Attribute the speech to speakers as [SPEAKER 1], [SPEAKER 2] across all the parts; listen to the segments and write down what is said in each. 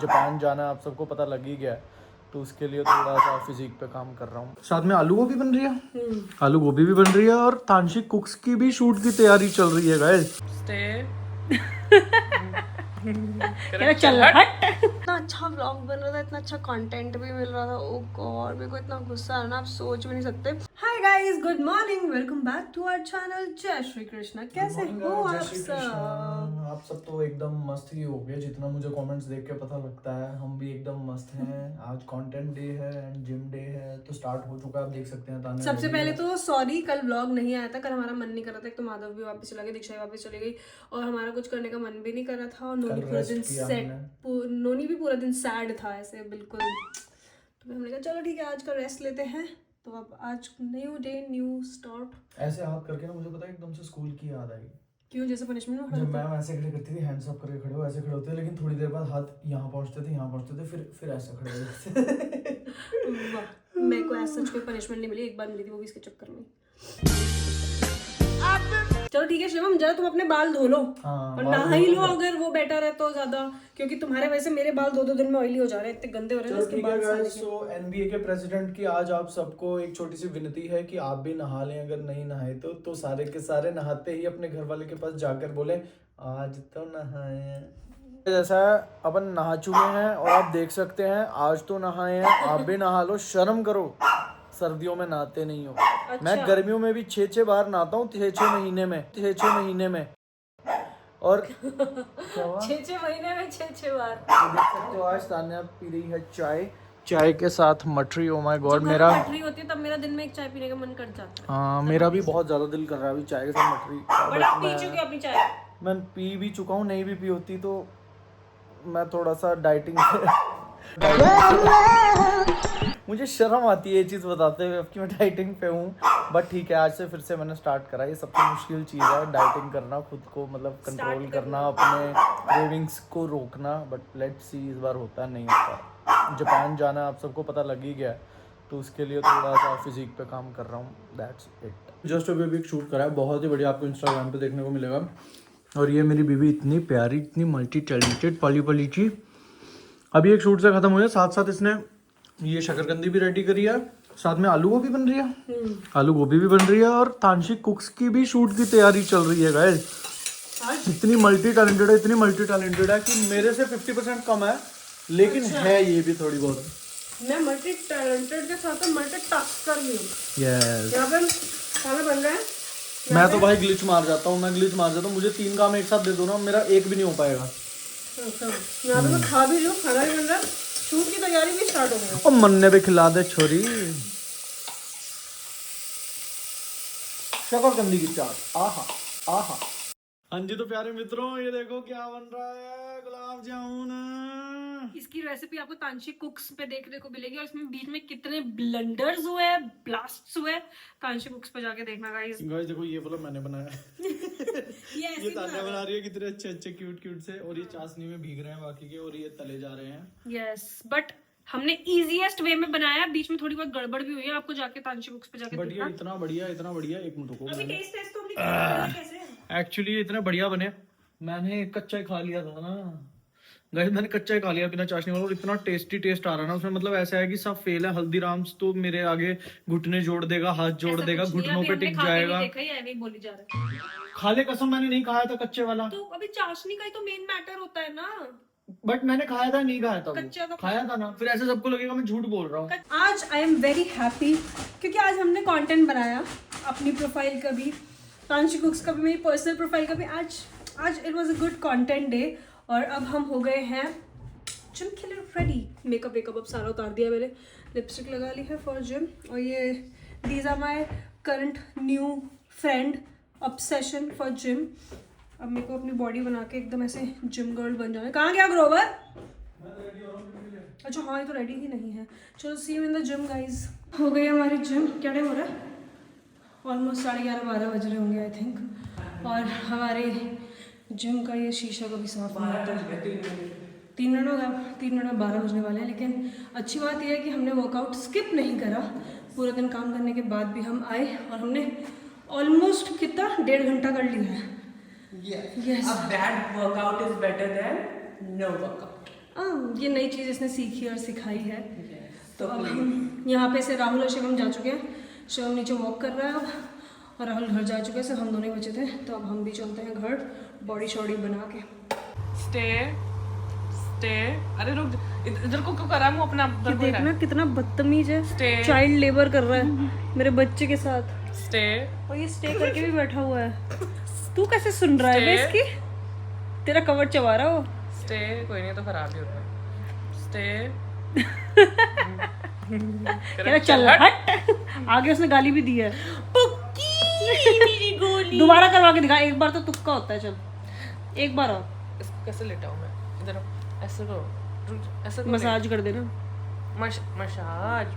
[SPEAKER 1] Japan जाना है, आप सबको पता लग ही गया है, तो उसके लिए थोड़ा सा फिजिक पे काम कर रहा हूँ। साथ में आलू गोभी बन रही है, आलू गोभी भी बन रही है और तानशिक कुक्स की भी शूट की तैयारी चल रही है गाइस।
[SPEAKER 2] चल हट। इतना अच्छा व्लॉग बन रहा था, इतना अच्छा कंटेंट भी मिल रहा था। ओ गॉड, मेरे को इतना गुस्सा है ना, आप सोच भी नहीं सकते। Hi guys, good morning, welcome back to our channel. जय श्री कृष्णा। कैसे हो आप सब?
[SPEAKER 1] आप सब तो एकदम मस्त ही हो गए, जितना मुझे कमेंट्स देख के पता लगता है। हम भी एकदम मस्त हैं। आज कंटेंट डे है एंड जिम डे है, तो स्टार्ट हो चुका है, आप देख सकते हैं। तान्या
[SPEAKER 2] सबसे
[SPEAKER 1] ready
[SPEAKER 2] पहले
[SPEAKER 1] है।
[SPEAKER 2] तो सॉरी, कल व्लॉग नहीं आया था। कल हमारा मन नहीं कर रहा था। एक तो माधव भी वापस चला गया, दीक्षा भी वापस चली गई और हमारा कुछ करने का मन भी नहीं कर रहा था। और नोनी
[SPEAKER 1] कल
[SPEAKER 2] पूरा
[SPEAKER 1] rest
[SPEAKER 2] दिन
[SPEAKER 1] किया
[SPEAKER 2] नोनी भी पूरा दिन सैड था ऐसे बिल्कुल। तो फिर हमने कहा चलो ठीक है, आज का रेस्ट लेते हैं। तो अब आज न्यू डे, न्यू स्टार्ट।
[SPEAKER 1] ऐसे हाथ करके ना मुझे पता है एकदम से स्कूल की याद आई।
[SPEAKER 2] क्यों? जैसे पनिशमेंट में
[SPEAKER 1] जब मैम ऐसे खड़े करती थी, हैंड्स अप करके खड़े हो, ऐसे खड़े होते, लेकिन थोड़ी देर बाद हाथ यहाँ पहुँचते थे, यहाँ पहुँचते थे, फिर ऐसे खड़े हो जाते।
[SPEAKER 2] वाह, मेरे को ऐसा कोई पनिशमेंट नहीं मिली। एक बार मिली थी, वो भी इसके चक्कर में। चलो ठीक है शिवम, जरा तुम अपने बाल धो लो और नहा ही लो, अगर वो बेटर है तो ज्यादा, क्योंकि तुम्हारे वजह से मेरे बाल 2-2 दिन में ऑयली हो जा रहे हैं, इतने गंदे हो रहे हैं इसके बाल सारे।
[SPEAKER 1] सो एनबीए के प्रेसिडेंट की आज आप सबको एक छोटी सी विनती है कि आप भी नहा लें, अगर नहीं नहाए तो सारे के सारे नहाते ही अपने घर वाले के पास जाकर बोले आज तो नहाए। जैसा अपन नहा चुके हैं और आप देख सकते हैं आज तो नहाए हैं, आप भी नहा लो, शर्म करो। सर्दियों में नहाते नहीं हो।
[SPEAKER 2] अच्छा।
[SPEAKER 1] मैं गर्मियों में भी 6-6 बार नहाता हूँ, 6-6 महीने में, 6-6 महीने में। और क्या हुआ?
[SPEAKER 2] 6-6 महीने में 6-6 बार।
[SPEAKER 1] तो देख सकते हो आज तान्या पी रही है चाय, चाय के साथ मटरी। ओ माय गॉड, मेरा
[SPEAKER 2] मटरी होती है तब मेरा दिन में एक चाय पीने का मन कर जाता है।
[SPEAKER 1] हाँ, मेरा भी बहुत ज्यादा दिल कर रहा है अभी चाय के साथ मटरी।
[SPEAKER 2] बट आप पी चुके हो अपनी चाय?
[SPEAKER 1] मैं पी भी चुका हूँ, नहीं भी पी होती तो मैं थोड़ा सा डाइटिंग मुझे शर्म आती है ये चीज़ बताते हुए कि मैं डाइटिंग पे हूँ, बट ठीक है, आज से फिर से मैंने स्टार्ट करा। ये सबसे मुश्किल चीज़ है, डाइटिंग करना, खुद को मतलब कंट्रोल करना, अपने क्रेविंग्स को रोकना। बट लेट्स सी इस बार होता नहीं होता। जापान जाना है, आप सबको पता लग ही गया है, तो उसके लिए थोड़ा सा फिजिक पे काम कर रहा हूँ। That's it. जस्ट अभी एक शूट करा है, बहुत ही बढ़िया, आपको इंस्टाग्राम पे देखने को मिलेगा। और ये मेरी बीवी इतनी प्यारी, इतनी मल्टी टैलेंटेड, पली पली ची। अभी एक शूट से खत्म हुआ, साथ साथ इसने ये शकरकंदी भी रेडी करी है, साथ में आलू गोभी बन रही है, आलू गोभी भी बन रही है और तानशिक कुक्स की भी शूट की तैयारी चल रही है गाइस। इतनी मल्टी टैलेंटेड है, इतनी मल्टी टैलेंटेड है कि मेरे से 50% कम है, लेकिन है ये भी थोड़ी बहुत।
[SPEAKER 2] मैं मल्टी टैलेंटेड के साथ मल्टी टास्कर भी हूँ।
[SPEAKER 1] यस,
[SPEAKER 2] यहाँ पे खाना बन रहा है।
[SPEAKER 1] मैं तो भाई ग्लिच मार जाता हूँ, मुझे 3 काम एक साथ दे दो ना, मेरा एक भी नहीं हो पाएगा।
[SPEAKER 2] अच्छा, यहाँ पे मैं खा भी लूँ, खाना भी बन रहा है, शूट की तैयारी भी स्टार्ट हो गई।
[SPEAKER 1] और मन्ने पे खिला दे छोरी शकरकंदी की चाट। आहा आहा। हाँ जी, तो प्यारे मित्रों, ये देखो क्या बन रहा है, गुलाब जामुन।
[SPEAKER 2] इसकी रेसिपी आपको तानशिक कुक्स पे देखने को मिलेगी और इसमें बीच में कितने ब्लंडर्स हुए, ब्लास्ट्स हुए, तानशिक कुक्स पे जाके देखना गाइस।
[SPEAKER 1] गाइस देखो, ये वाला मैंने बनाया ये तान्या बना रही है, कितने अच्छे अच्छे क्यूट क्यूट से, और ये चाशनी में भीग रहे हैं बाकी के, और ये तले जा रहे हैं।
[SPEAKER 2] यस, बट हमने इजीएस्ट वे में बनाया, बीच में थोड़ी बहुत गड़बड़ भी हुई है, आपको जाके तानशिक कुक्स पे जाके
[SPEAKER 1] बट ये इतना बढ़िया, एक मिनट रुको,
[SPEAKER 2] अभी टेस्ट टेस्ट तो हमने किया कैसे?
[SPEAKER 1] एक्चुअली इतने बढ़िया बने, मैंने कच्चा ही खा लिया था ना गाइस, मैंने कच्चा ही खा लिया बिना चाशनी वाला, और इतना टेस्टी टेस्ट आ रहा है ना उसमें, मतलब ऐसा है कि सब फेल है। हल्दीराम्स तो मेरे आगे घुटने जोड़ देगा, हाथ जोड़ देगा, घुटनों पे टिक जाएगा।
[SPEAKER 2] बोली जा रहा है।
[SPEAKER 1] खा ले कसम, मैंने नहीं खाया था कच्चे वाला।
[SPEAKER 2] तो अभी चाशनी का ही तो मेन मैटर होता है ना।
[SPEAKER 1] बट मैंने खाया था, नहीं खाया था वो।
[SPEAKER 2] कच्चा तो
[SPEAKER 1] खाया था ना, फिर ऐसे सबको लगेगा मैं झूठ बोल रहा हूँ।
[SPEAKER 2] आज आई एम वेरी हैप्पी क्योंकि आज हमने कंटेंट बनाया अपनी प्रोफाइल का भी, तानशिक कुक्स का भी, मेरी पर्सनल प्रोफाइल का भी। आज it was a good content day. और अब हम हो गए हैं जिम के लिए रेडी। मेकअप अब सारा उतार दिया मैंने, लिपस्टिक लगा ली है फॉर जिम। और ये these are my current new friend obsession for gym. अब मेरे को अपनी बॉडी बना के एकदम ऐसे जिम गर्ल बन जाना है। कहाँ गया ग्रोवर? अच्छा हाँ, ये तो रेडी ही नहीं है। चलो see you in the gym guys. हो गई हमारी जिम। क्या टाइम हो रहा है? ऑलमोस्ट 11:30-12 बज रहे होंगे आई थिंक। और हमारे जिम का ये शीशा कभी साफ नहीं होता। 3 मिनट हो गया, 3 मिनट में 12 बजने वाले हैं। लेकिन अच्छी बात यह है कि हमने वर्कआउट स्किप नहीं करा। पूरे दिन काम करने के बाद भी हम आए और हमने ऑलमोस्ट कितना 1.5 घंटा कर लिया है।
[SPEAKER 3] Yes. A bad workout is better than no workout.
[SPEAKER 2] ये नई चीज़ इसने सीखी और सिखाई है। तो अब हम यहाँ पे से राहुल और शिवम जा चुके हैं। शिवम नीचे वॉक कर रहा है अब, और राहुल घर जा चुके हैं। सिर्फ हम दोनों ही बचे थे, तो अब हम भी चलते हैं घर बॉडी शॉडी बना के।
[SPEAKER 3] स्टे स्टे, अरे रुक, इधर को क्यों करा? मैं अपना
[SPEAKER 2] ये देखना कितना बदतमीज है,
[SPEAKER 3] Stay.
[SPEAKER 2] चाइल्ड लेबर कर रहा है मेरे बच्चे के साथ,
[SPEAKER 3] स्टे
[SPEAKER 2] और ये स्टे करके भी बैठा हुआ है। तू कैसे सुन रहा है बे
[SPEAKER 3] Stay.
[SPEAKER 2] इसकी? तेरा कवर चबा रहा हो।
[SPEAKER 3] स्टे, कोई नहीं तो खराब ही होता है। स्टे
[SPEAKER 2] कह रहा चल हट। आगे उसने गाली भी दी है।
[SPEAKER 3] मेरी गोली।
[SPEAKER 2] दोबारा करवा के दिखा, एक बार तो तुक्का होता है। चल एक बार और
[SPEAKER 3] इसको कैसे लेटा हूँ मैं? इधर आओ, ऐसे करो, ऐसे करो।
[SPEAKER 2] मसाज कर देना।
[SPEAKER 3] मसाज मसाज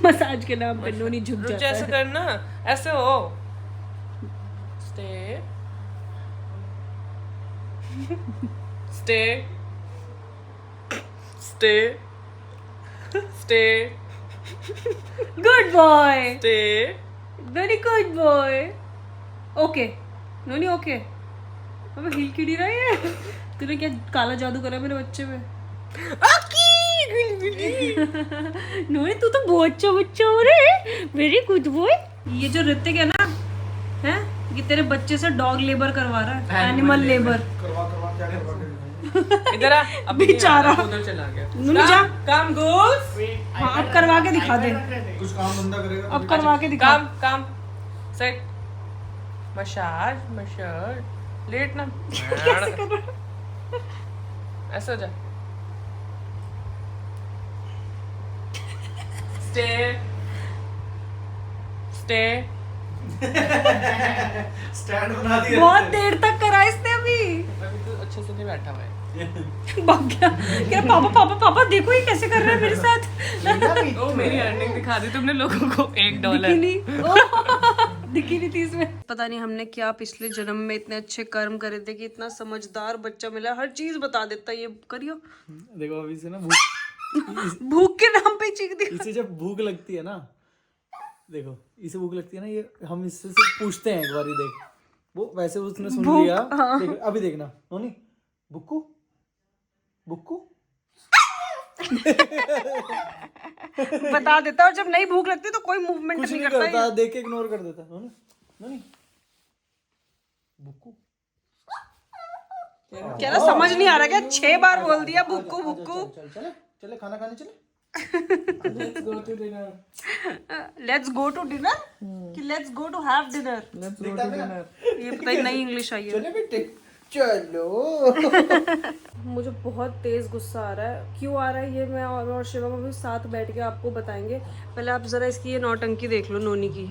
[SPEAKER 2] मसाज के नाम पे नोनी झुक
[SPEAKER 3] रुक
[SPEAKER 2] जाता
[SPEAKER 3] जा, ऐसे
[SPEAKER 2] है।
[SPEAKER 3] करना, ऐसे हो। Stay stay stay stay
[SPEAKER 2] good boy,
[SPEAKER 3] stay.
[SPEAKER 2] Very good boy. Okay Noni okay. अबे हिल क्यों नहीं रहा है? तूने क्या काला जादू करा मेरे बच्चे में? नोनी तू तो बहुत अच्छा बच्चा हो रहा है, वेरी गुड बॉय। ये जो ऋतिक है ना, है ये तेरे बच्चे से डॉग लेबर करवा रहा है, एनिमल लेबर।
[SPEAKER 1] करवा क्या करवा के
[SPEAKER 3] इधर आ, अभी नहीं
[SPEAKER 2] बेचारा।
[SPEAKER 3] आ रहा, उधर चला गया।
[SPEAKER 2] नूनी जा।
[SPEAKER 3] काम गोस,
[SPEAKER 2] हाँ अब करवा के दिखा दे,
[SPEAKER 1] कुछ काम बंदा करेगा
[SPEAKER 2] अब करवा के दिखा।
[SPEAKER 3] काम सेट, मसाज मसाज, लेट ना। ऐसे हो जा। स्टे स्टे,
[SPEAKER 1] स्टैंड बना दिया
[SPEAKER 2] बहुत देर तक करा इसने अभी।
[SPEAKER 3] अभी तो अच्छे से नहीं बैठा हुआ है।
[SPEAKER 2] भाग गया। कह रहा पापा पापा पापा देखो ये कैसे कर रहा है मेरे साथ।
[SPEAKER 3] ओ मेरी अर्निंग दिखा दी तुमने लोगों को, $1।
[SPEAKER 2] दिखी नहीं, दिखी नहीं थी इसमें। पता नहीं हमने क्या पिछले जन्म में इतने अच्छे कर्म करे थे कि इतना समझदार बच्चा मिला, हर चीज बता देता। ये करियो,
[SPEAKER 1] देखो अभी से ना भूख
[SPEAKER 2] भूख के नाम पे चीख दिया।
[SPEAKER 1] इसे जब भूख लगती है ना, देखो इसे भूख लगती है ना, ये हम इससे सिर्फ पूछते हैं एक बार, देख वो वैसे उसने सुन लिया। देख, अभी देखना नोनी, बुक्कू बुक्कू
[SPEAKER 2] बता देता, और जब नहीं भूख लगती तो कोई मूवमेंट
[SPEAKER 1] कुछ
[SPEAKER 2] नहीं
[SPEAKER 1] नहीं
[SPEAKER 2] करता
[SPEAKER 1] करता, देख के इग्नोर कर देता। नोनी नोनी बुक्कू,
[SPEAKER 2] कह रहा समझ नहीं आ रहा क्या? 6 बार बोल दिया बुक्कू बुक्कू।
[SPEAKER 1] चल चले चले खाना खाने चले।
[SPEAKER 2] लेट्स गो टू डिनर कि let's go to have dinner? ये पता ही नई इंग्लिश आई है।
[SPEAKER 1] चले बेटे चलो।
[SPEAKER 2] मुझे बहुत तेज़ गुस्सा आ रहा है। क्यों आ रहा है ये मैं और शिवम अभी साथ बैठ के आपको बताएंगे। पहले आप ज़रा इसकी ये नौटंकी देख लो नोनी की।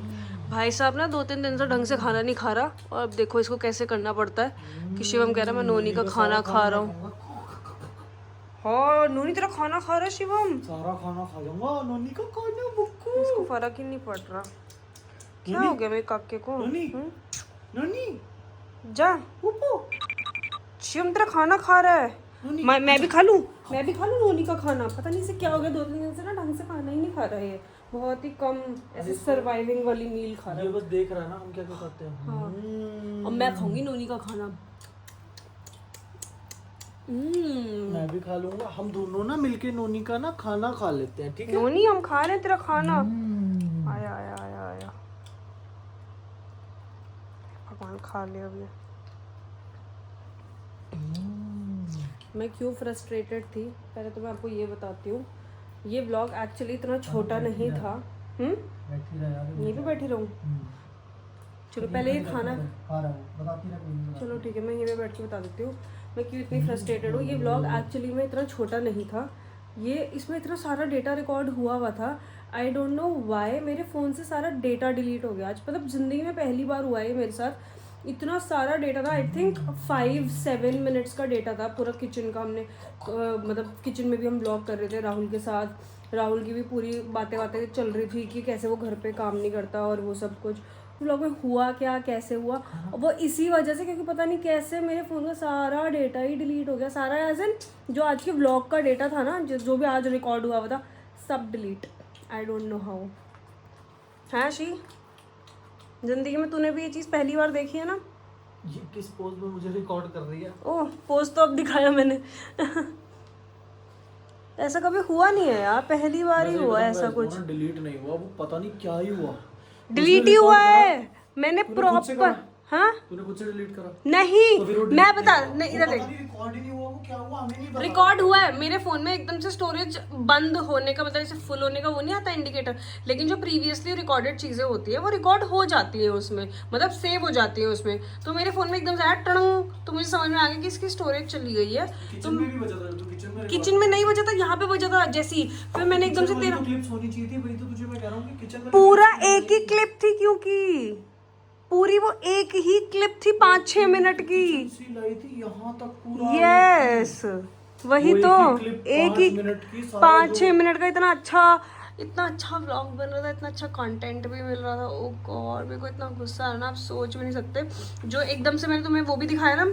[SPEAKER 2] भाई साहब ना 2-3 दिन से ढंग से खाना नहीं खा रहा, और अब देखो इसको कैसे करना पड़ता है कि शिवम कह रहा है मैं नोनी का खाना खा रहा हूँ। हाँ नोनी तेरा खाना खा रहा है शिवम।
[SPEAKER 1] सारा खाना खा लूंगा, नोनी का खाना बुक्कू।
[SPEAKER 2] इसको फर्क ही नहीं पड़ रहा। क्या हो गया मेरे काके को?
[SPEAKER 1] नोनी नोनी
[SPEAKER 2] जा शिवम तेरा खाना खा रहा है। मैं भी खा लूं, मैं भी खा लूं नोनी का खाना। पता नहीं इसे क्या हो गया, 2-3 दिन से ना ढंग से खाना ही नहीं खा रहा है ये। बहुत ही कम ऐसे सर्वाइविंग वाली मील खा रहा है।
[SPEAKER 1] ये बस देख रहा है ना हम क्या क्या खाते हैं।
[SPEAKER 2] हाँ अब मैं खाऊंगी नोनी का खाना।
[SPEAKER 1] मैं भी खा लूंगा, हम दोनों ना मिलके नोनी का ना खाना खा लेते हैं, ठीक है?
[SPEAKER 2] नोनी हम खा रहे हैं तेरा खाना। आया आया आया आया, भगवान खा ले अब ये। मैं क्यों फ्रस्ट्रेटेड थी पहले तो मैं आपको ये बताती हूँ। ये व्लॉग एक्चुअली इतना छोटा नहीं था। यहीं पे बैठी रहूँ? चलो पहले ये खाना, चलो ठीक है मैं यहीं पे बैठ के बता देती हूँ मैं क्यों इतनी फ्रस्ट्रेटेड हूँ। ये व्लॉग एक्चुअली में इतना छोटा नहीं था, ये इसमें इतना सारा डेटा रिकॉर्ड हुआ था। आई डोंट नो वाई मेरे फ़ोन से सारा डेटा डिलीट हो गया आज, मतलब ज़िंदगी में पहली बार हुआ है मेरे साथ। इतना सारा डेटा था, आई थिंक 5-7 मिनट्स का डेटा था पूरा किचन का। हमने मतलब किचन में भी हम ब्लॉग कर रहे थे राहुल के साथ। राहुल की भी पूरी बातें चल रही थी कि कैसे वो घर पे काम नहीं करता और वो सब कुछ। व्लॉग में हुआ क्या, कैसे हुआ, वो इसी वजह से क्योंकि पता नहीं कैसे मेरे फ़ोन का सारा डेटा ही डिलीट हो गया। सारा एज इन जो आज के व्लॉग का डेटा था ना, जो भी आज रिकॉर्ड हुआ था सब delete. I don't know how. हाँ शी, जिंदगी में तूने भी ये चीज़ पहली बार देखी है ना?
[SPEAKER 1] ये किस पोज में मुझे रिकॉर्ड कर रही है?
[SPEAKER 2] ओह पोज तो अब दिखाया मैंने। ऐसा कभी हुआ नहीं है यार, पहली बार ही हुआ है ऐसा कुछ।
[SPEAKER 1] डिलीट नहीं हुआ, वो पता नहीं क्या ही हुआ।
[SPEAKER 2] डिलीट ही हुआ है, मैंने प्रॉपर। हाँ
[SPEAKER 1] तूने खुद से डिलीट करा?
[SPEAKER 2] नहीं, मैं बता नहीं, इधर देख,
[SPEAKER 1] रिकॉर्ड ही नहीं हुआ, वो क्या हुआ हमें नहीं पता।
[SPEAKER 2] रिकॉर्ड हुआ है मेरे फोन में, एकदम से स्टोरेज बंद होने का मतलब जैसे फुल होने का वो नहीं आता इंडिकेटर, लेकिन जो प्रीवियसली रिकॉर्डेड चीजें होती है वो रिकॉर्ड हो जाती है उसमें, मतलब सेव हो जाती है उसमें। तो मेरे फोन में एकदम से आया टड़ंग, तो मुझे समझ में आ गया कि इसकी स्टोरेज चली गई है।
[SPEAKER 1] किचन में भी बजा था, तो किचन में
[SPEAKER 2] किचन में नहीं बजा था, यहाँ पे बजा था जैसी। फिर मैंने एकदम से तेरा
[SPEAKER 1] क्लिप्स होनी चाहिए थी, वही तो तुझे मैं कह रहा हूँ कि किचन में
[SPEAKER 2] पूरा एक ही क्लिप थी, क्योंकि पूरी वो एक ही क्लिप थी 5-6 मिनट की।
[SPEAKER 1] सी लाई थी यहाँ तक पूरा।
[SPEAKER 2] यस वही
[SPEAKER 1] वो
[SPEAKER 2] तो,
[SPEAKER 1] एक ही
[SPEAKER 2] एक
[SPEAKER 1] clip
[SPEAKER 2] ही
[SPEAKER 1] 5 मिनट की,
[SPEAKER 2] 5-6 मिनट का इतना अच्छा व्लॉग बन रहा था, इतना अच्छा कंटेंट भी मिल रहा था। ओ गॉड, मेरे को इतना गुस्सा आ रहा ना, आप सोच भी नहीं सकते। जो एकदम से मैंने तुम्हें वो भी दिखाया ना,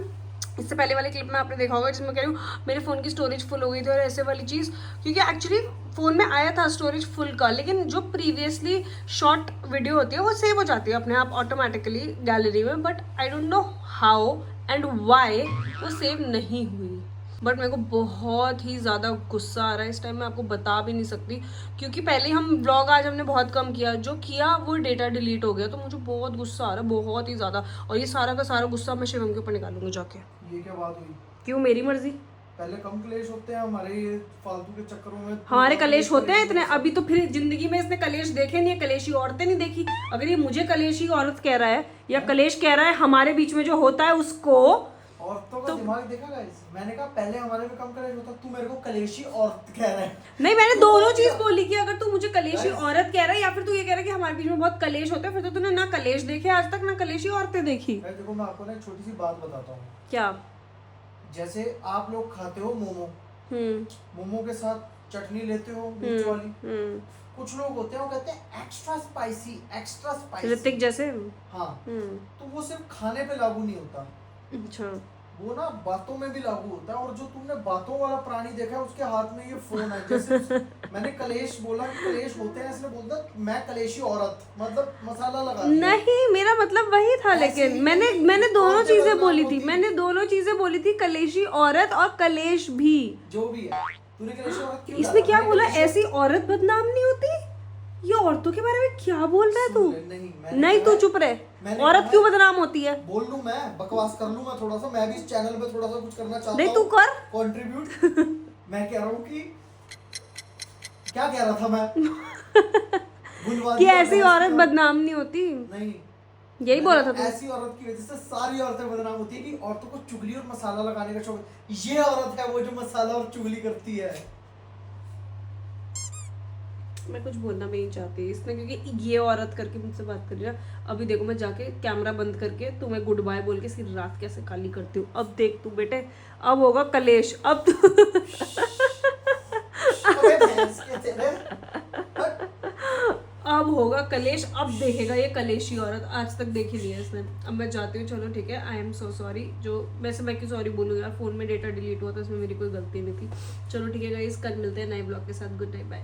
[SPEAKER 2] इससे पहले वाले क्लिप में आपने देखा होगा जिसमें कह रही हूँ मेरे फ़ोन की स्टोरेज फुल हो गई थी और ऐसे वाली चीज़, क्योंकि एक्चुअली फ़ोन में आया था स्टोरेज फुल का, लेकिन जो प्रीवियसली शॉर्ट वीडियो होती है वो सेव हो जाती है अपने आप ऑटोमेटिकली गैलरी में, but I don't know how and why वो सेव नहीं हुई। बट मेरे को बहुत ही ज़्यादा गुस्सा आ रहा है इस टाइम, मैं आपको बता भी नहीं सकती, क्योंकि पहले हम व्लॉग आज हमने बहुत कम किया, जो किया वो डेटा डिलीट हो गया, तो मुझे बहुत गुस्सा आ रहा है, बहुत ही ज़्यादा। और ये सारा का सारा गुस्सा मैं शिवम के ऊपर निकालूंगी जाके।
[SPEAKER 1] ये क्या बात हुई?
[SPEAKER 2] क्यों, मेरी मर्जी।
[SPEAKER 1] पहले कम कलेश होते हैं हमारे ये फालतू के चक्करों में।
[SPEAKER 2] हमारे कलेश होते हैं इतने, अभी तो फिर जिंदगी में इसने कलेश देखे नहीं है, कलेशी औरतें नहीं देखी। अगर ये मुझे कलेशी औरत कह रहा है या कलेश कह रहा है हमारे बीच में जो होता है उसको,
[SPEAKER 1] औरतों का दिमाग देखा गाइस, मैंने कहा पहले हमारे में कम कलेश होता, तू मेरे को कलेशी औरत कह रहा है।
[SPEAKER 2] नहीं, मैंने दोनों चीज बोली कि अगर तू मुझे कलेशी औरत कह रहा है या फिर तू ये कह रहा है कि हमारे बीच में बहुत कलेश होते हैं, फिर तो तूने ना कलेश देखे आज तक, ना कलेशी औरतें देखी।
[SPEAKER 1] देखो मैं आपको ना एक छोटी सी बात बताता हूँ।
[SPEAKER 2] क्या?
[SPEAKER 1] जैसे आप लोग खाते हो मोमो, मोमो के साथ चटनी लेते हो मिर्च वाली, कुछ लोग होते हैं वो कहते हैं extra spicy, extra spicy,
[SPEAKER 2] Hrithik जैसे।
[SPEAKER 1] हाँ, तो वो सिर्फ खाने पे लागू नहीं होता,
[SPEAKER 2] अच्छा,
[SPEAKER 1] वो ना बातों में भी लागू होता है। और जो तुमने बातों वाला प्राणी देखा है उसके हाथ में ये फोन है। जैसे मैंने कलेश बोला कि कलेश होते हैं, इसने बोलता मैं कलेशी औरत, मतलब मसाला लगा दिया।
[SPEAKER 2] नहीं, मेरा मतलब वही था, लेकिन मैंने दोनों चीजें बोली थी, मैंने दोनों चीजें बोली थी, कलेशी औरत और कलेश भी,
[SPEAKER 1] जो भी है। तूने कलेशी औरत क्यों
[SPEAKER 2] इसमें
[SPEAKER 1] डाला?
[SPEAKER 2] क्या बोला? ऐसी औरत बदनाम नहीं होती? ये औरतों के बारे में क्या बोल रहा है तू? नहीं, तू चुप रहे। औरत क्यों बदनाम होती है?
[SPEAKER 1] बोल लूं मैं, बकवास कर लूं मैं थोड़ा सा, मैं भी इस चैनल पे थोड़ा सा कुछ करना चाहता हूं।
[SPEAKER 2] नहीं, तू कर
[SPEAKER 1] कंट्रीब्यूट। मैं कह रहा हूं कि क्या कह रहा था मैं?
[SPEAKER 2] कि ऐसी औरत बदनाम नहीं होती,
[SPEAKER 1] नहीं,
[SPEAKER 2] यही बोला था तू।
[SPEAKER 1] ऐसी औरत की वजह से सारी औरतें बदनाम होती है कि औरतों को चुगली और मसाला लगाने का शौक। ये औरत है वो जो मसाला और चुगली करती है।
[SPEAKER 2] मैं कुछ बोलना भी नहीं चाहती इसमें, क्योंकि ये औरत करके मुझसे बात कर रही है। अभी देखो मैं जाके कैमरा बंद करके तुम्हें गुड बाय बोल के सिर्फ रात कैसे काली करती हूँ। अब देख तू बेटे, अब होगा कलेश। अब अब होगा कलेश, अब देखेगा ये कलेशी औरत, आज तक देखी नहीं है इसने। अब मैं जाती हूँ, चलो ठीक है, आई एम सो सॉरी। जो वैसे मैं क्यों सॉरी बोलूँ यार, फ़ोन में डेटा डिलीट हुआ था, उसमें मेरी कोई गलती नहीं थी। चलो ठीक है गाइस, कल मिलते हैं नए ब्लॉग के साथ। Good night, bye.